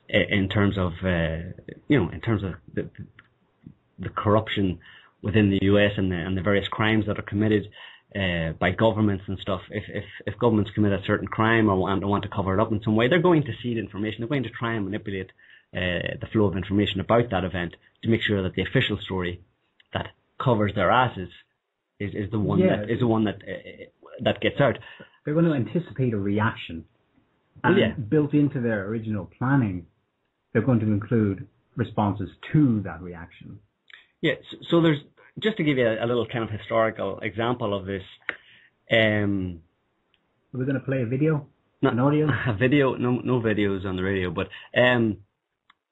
in terms of the corruption within the US and the various crimes that are committed by governments and stuff. If governments commit a certain crime or want to cover it up in some way, they're going to seed information. They're going to try and manipulate the flow of information about that event to make sure that the official story that covers their asses is the one that gets out. They're going to anticipate a reaction, and built into their original planning, they're going to include responses to that reaction. Yeah, so there's, just to give you a little kind of historical example of this. Are we going to play a video? An audio? A video, no videos on the radio, but on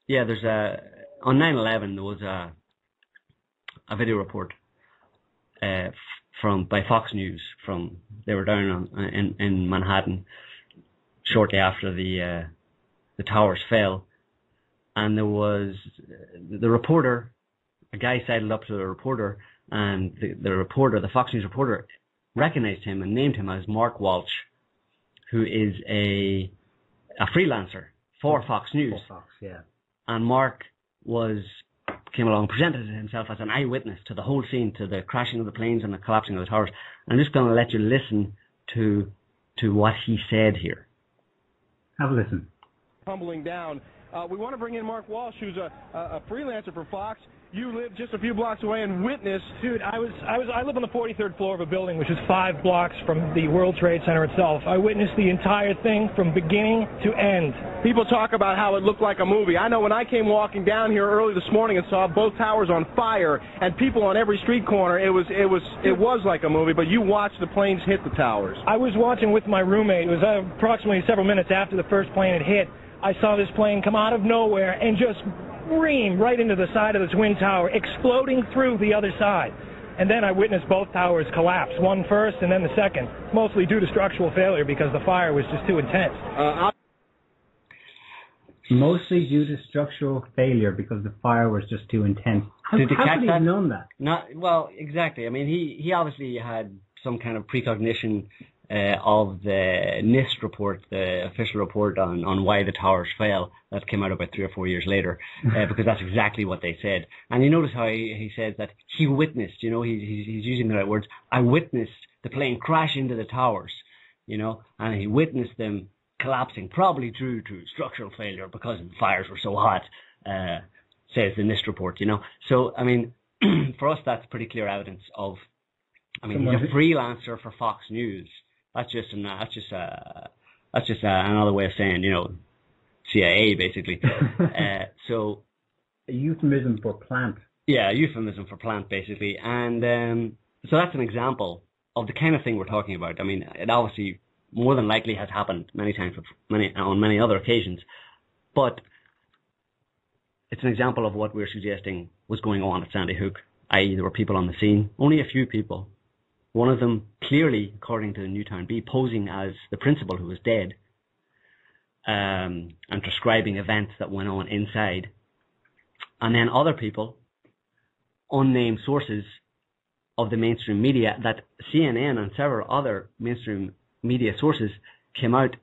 9/11 there was a video report by Fox News. They were down in Manhattan shortly after the towers fell, and there was the reporter. A guy sidled up to the reporter, and the Fox News reporter, recognized him and named him as Mark Walsh, who is a freelancer for Fox News. For Fox, yeah. And Mark came along, presented himself as an eyewitness to the whole scene, to the crashing of the planes and the collapsing of the towers. I'm just going to let you listen to what he said here. Have a listen. Tumbling down. We want to bring in Mark Walsh, who's a freelancer for Fox. You live just a few blocks away and witnessed. Dude, I live on the 43rd floor of a building, which is 5 blocks from the World Trade Center itself. I witnessed the entire thing from beginning to end. People talk about how it looked like a movie. I know when I came walking down here early this morning and saw both towers on fire and people on every street corner, it was like a movie. But you watched the planes hit the towers. I was watching with my roommate. It was approximately several minutes after the first plane had hit. I saw this plane come out of nowhere and just ream right into the side of the Twin Tower, exploding through the other side. And then I witnessed both towers collapse, one first and then the second, mostly due to structural failure because the fire was just too intense. Mostly due to structural failure because the fire was just too intense. How could he have known that? Well, exactly. I mean, he obviously had some kind of precognition of the NIST report, the official report on why the towers fell, that came out about 3 or 4 years later, because that's exactly what they said. And you notice how he says that he witnessed, he's using the right words, I witnessed the plane crash into the towers, and he witnessed them collapsing, probably due to structural failure because the fires were so hot, says the NIST report, So, I mean, for us, that's pretty clear evidence of, he's a freelancer for Fox News. That's just another way of saying, CIA basically. So a euphemism for plant. Yeah, a euphemism for plant basically, and so that's an example of the kind of thing we're talking about. I mean, it obviously more than likely has happened many times on many other occasions, but it's an example of what we're suggesting was going on at Sandy Hook. I.e., there were people on the scene, only a few people. One of them clearly, according to the Newtown Bee, posing as the principal who was dead, and describing events that went on inside. And then other people, unnamed sources of the mainstream media, that CNN and several other mainstream media sources came out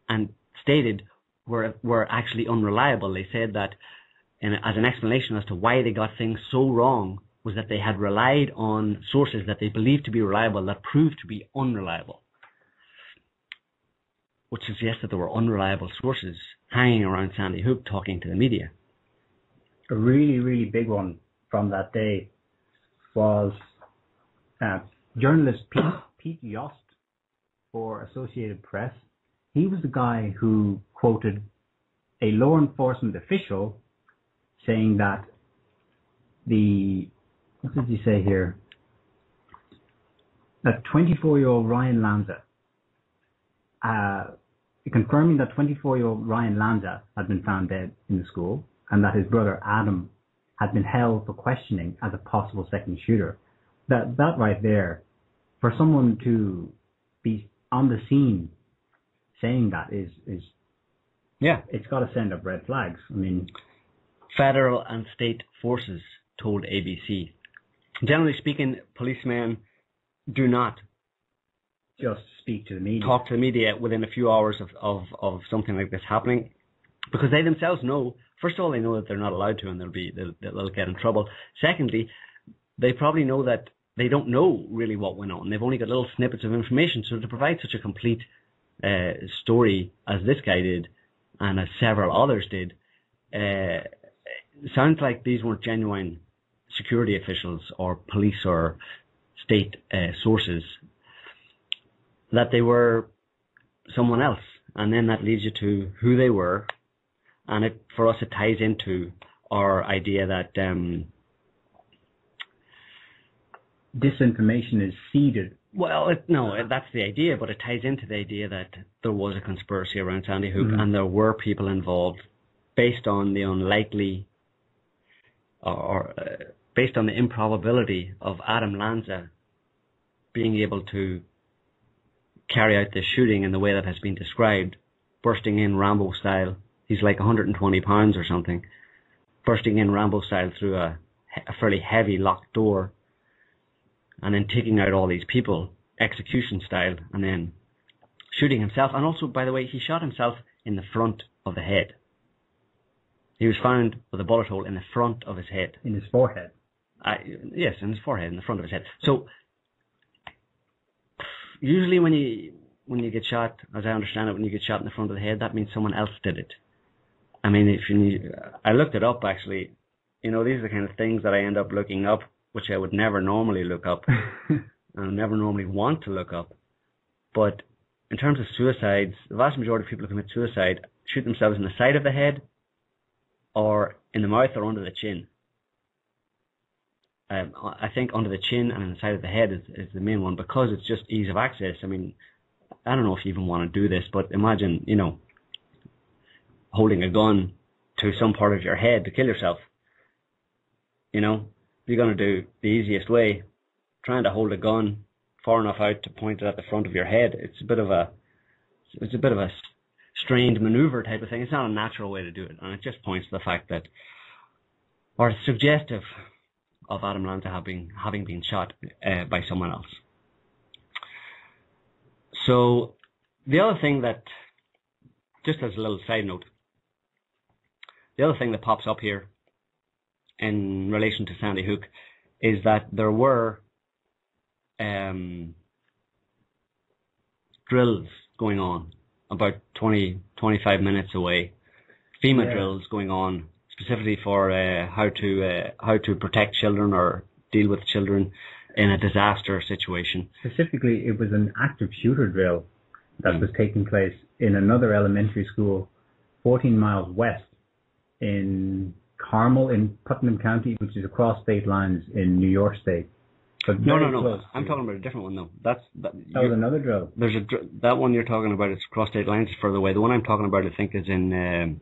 and stated were actually unreliable. They said that, as an explanation as to why they got things so wrong, was that they had relied on sources that they believed to be reliable that proved to be unreliable, which suggests that there were unreliable sources hanging around Sandy Hook talking to the media. A really, really big one from that day was journalist Pete Yost for Associated Press. He was the guy who quoted a law enforcement official saying that what did he say here? That 24-year-old Ryan Lanza, confirming that 24-year-old Ryan Lanza had been found dead in the school and that his brother Adam had been held for questioning as a possible second shooter. That right there, for someone to be on the scene saying that is it's got to send up red flags. I mean, federal and state forces told ABC. Generally speaking, policemen do not just speak to the media. Talk to the media within a few hours of something like this happening. because they themselves know. First of all, they know that they're not allowed to, and they'll get in trouble. Secondly, they probably know that they don't know really what went on. They've only got little snippets of information. So to provide such a complete story as this guy did, and as several others did, sounds like these weren't genuine security officials or police or state sources, that they were someone else. And then that leads you to who they were. And for us, it ties into our idea that disinformation is seeded. Well, that's the idea, but it ties into the idea that there was a conspiracy around Sandy Hook, and there were people involved based on the unlikely or based on the improbability of Adam Lanza being able to carry out this shooting in the way that has been described, bursting in Rambo style. He's like 120 pounds or something, bursting in Rambo style through a fairly heavy locked door, and then taking out all these people, execution style, and then shooting himself. And also, by the way, he shot himself in the front of the head. He was found with a bullet hole in the front of his head. In his forehead? Yes, in his forehead, in the front of his head. So, usually when you get shot, as I understand it, when you get shot in the front of the head, that means someone else did it. I mean, I looked it up, actually. These are the kind of things that I end up looking up, which I would never normally look up, and never normally want to look up. But in terms of suicides, the vast majority of people who commit suicide shoot themselves in the side of the head, or in the mouth, or under the chin. I think under the chin and in the side of the head is the main one, because it's just ease of access. I mean, I don't know if you even want to do this, but imagine, holding a gun to some part of your head to kill yourself. You're going to do the easiest way, trying to hold a gun far enough out to point it at the front of your head. It's a bit of a strained maneuver type of thing. It's not a natural way to do it, and it just points to the fact that, or it's suggestive of Adam Lanza having been shot by someone else. So the other thing that, just as a little side note, the other thing that pops up here in relation to Sandy Hook is that there were drills going on about 20-25 minutes away, FEMA drills going on specifically for how to protect children or deal with children in a disaster situation. Specifically, it was an active shooter drill that was taking place in another elementary school 14 miles west in Carmel in Putnam County, which is across state lines in New York State. But no. I'm talking about a different one, though. That was another drill. There's that one you're talking about. It's across state lines, further away. The one I'm talking about, I think, is in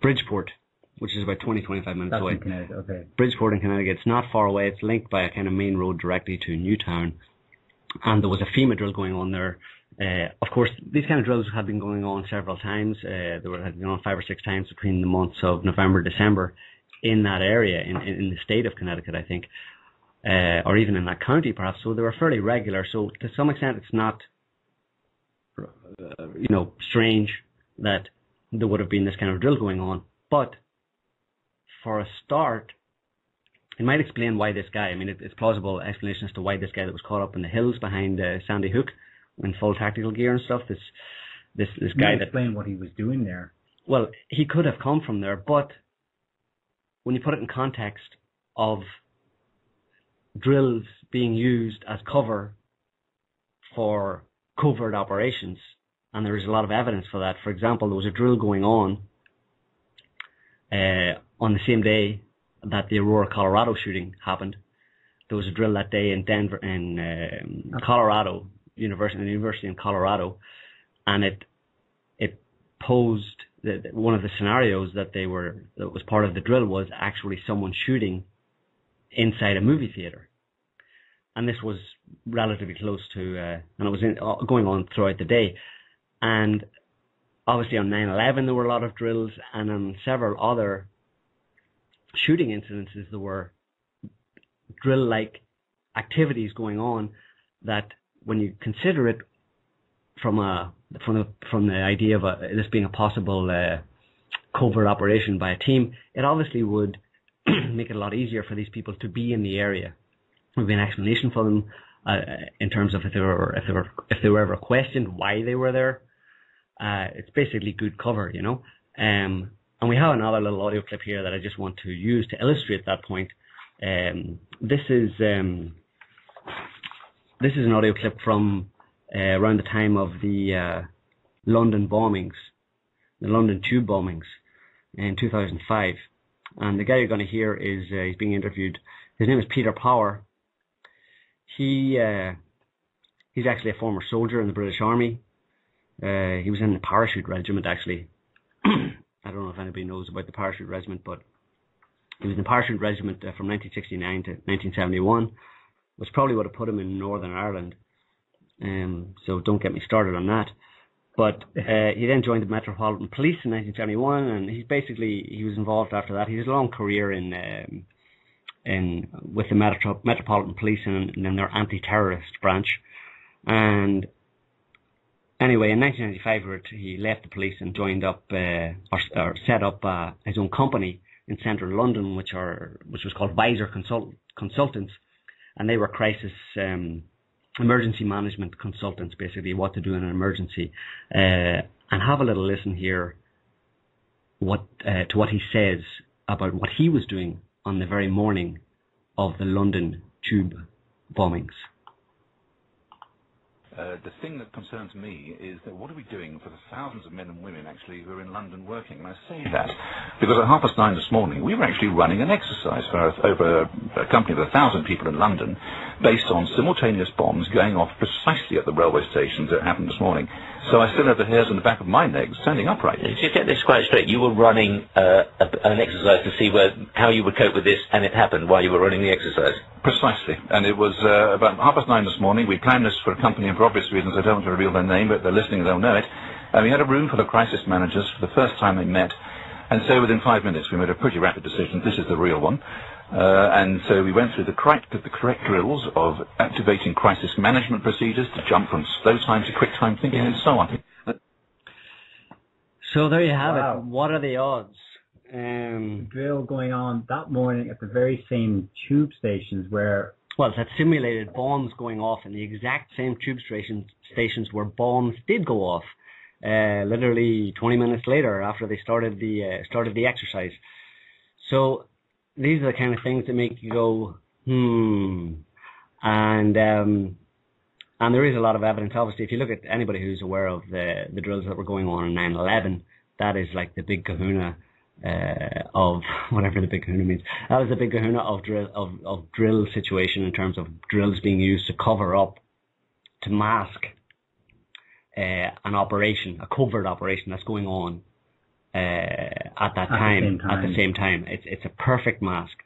Bridgeport, which is about 20-25 minutes That's away. In Connecticut, okay. Bridgeport in Connecticut. It's not far away. It's linked by a kind of main road directly to Newtown, and there was a FEMA drill going on there. Of course, these kind of drills have been going on several times. They were 5 or 6 times between the months of November, December, in that area, in the state of Connecticut, I think, or even in that county, perhaps. So they were fairly regular. So to some extent, it's not, strange that there would have been this kind of drill going on. But for a start, it might explain why this guy. I mean, it's plausible explanation as to why this guy that was caught up in the hills behind Sandy Hook, in full tactical gear and stuff, this guy that explain what he was doing there. Well, he could have come from there, but when you put it in context of drills being used as cover for covert operations, and there is a lot of evidence for that. For example, there was a drill going on the same day that the Aurora, Colorado shooting happened. There was a drill that day in Denver, in Colorado. University in Colorado, and it posed one of the scenarios that was part of the drill was actually someone shooting inside a movie theater, and this was relatively close to, and it was going on throughout the day, and obviously on 9/11 there were a lot of drills, and on several other shooting incidences there were drill-like activities going on that, when you consider it from the idea of this being a possible covert operation by a team, it obviously would make it a lot easier for these people to be in the area. There would be an explanation for them in terms of if they were ever questioned why they were there. It's basically good cover, you know. And we have another little audio clip here that I just want to use to illustrate that point. This is an audio clip from around the time of the London bombings, the London tube bombings in 2005. And the guy you're going to hear is he's being interviewed. His name is Peter Power. He's actually a former soldier in the British Army. He was in the parachute regiment, actually. I don't know if anybody knows about the parachute regiment, but he was in the parachute regiment from 1969 to 1971. Was probably would have put him in Northern Ireland. So don't get me started on that. But he then joined the Metropolitan Police in 1971, and he was involved after that. He has a long career with the Metropolitan Police and then their anti-terrorist branch. And anyway, in 1995, he left the police and joined up or set up his own company in central London, which was called Visor Consultants, and they were crisis emergency management consultants, basically what to do in an emergency. And have a little listen here to what he says about what he was doing on the very morning of the London tube bombings. The thing that concerns me is that what are we doing for the thousands of men and women actually who are in London working? And I say that because at 9:30 this morning we were actually running an exercise for over a company of 1,000 people in London based on simultaneous bombs going off precisely at the railway stations that happened this morning. So I still have the hairs on the back of my legs standing upright. To get this quite straight, you were running an exercise to see how you would cope with this, and it happened while you were running the exercise. Precisely. And it was about 9:30 this morning. We planned this for a company, and for obvious reasons I don't want to reveal their name, but they're listening, they'll know it. And we had a room full of crisis managers for the first time they met. And so within 5 minutes we made a pretty rapid decision. This is the real one. And so we went through the correct drills of activating crisis management procedures to jump from slow time to quick time thinking and so on. So there you have it. What are the odds? Drill going on that morning at the very same tube stations where... Well, it's had simulated bombs going off in the exact same tube stations where bombs did go off. Literally 20 minutes later after they started the exercise. So these are the kind of things that make you go, And there is a lot of evidence. Obviously, if you look at anybody who's aware of the drills that were going on in 9/11, that is like the big kahuna of whatever the big kahuna means. That was the big kahuna of drill situation in terms of drills being used to cover up, to mask an operation, a covert operation that's going on at the same time. It's a perfect mask.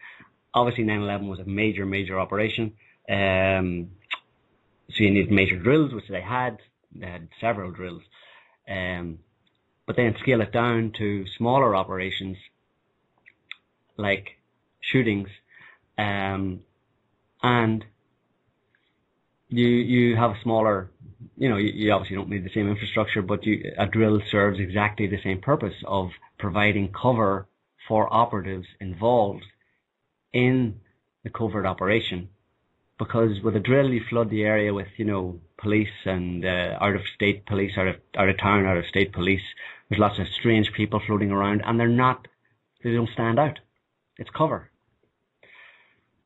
Obviously 9/11 was a major operation, so you need major drills, which they had several drills, but then scale it down to smaller operations like shootings, and you have a smaller, you obviously don't need the same infrastructure, but a drill serves exactly the same purpose of providing cover for operatives involved in the covert operation. Because with a drill, you flood the area with, police and out-of-state police, out-of-town, out-of-state police. There's lots of strange people floating around, and they don't stand out. It's cover.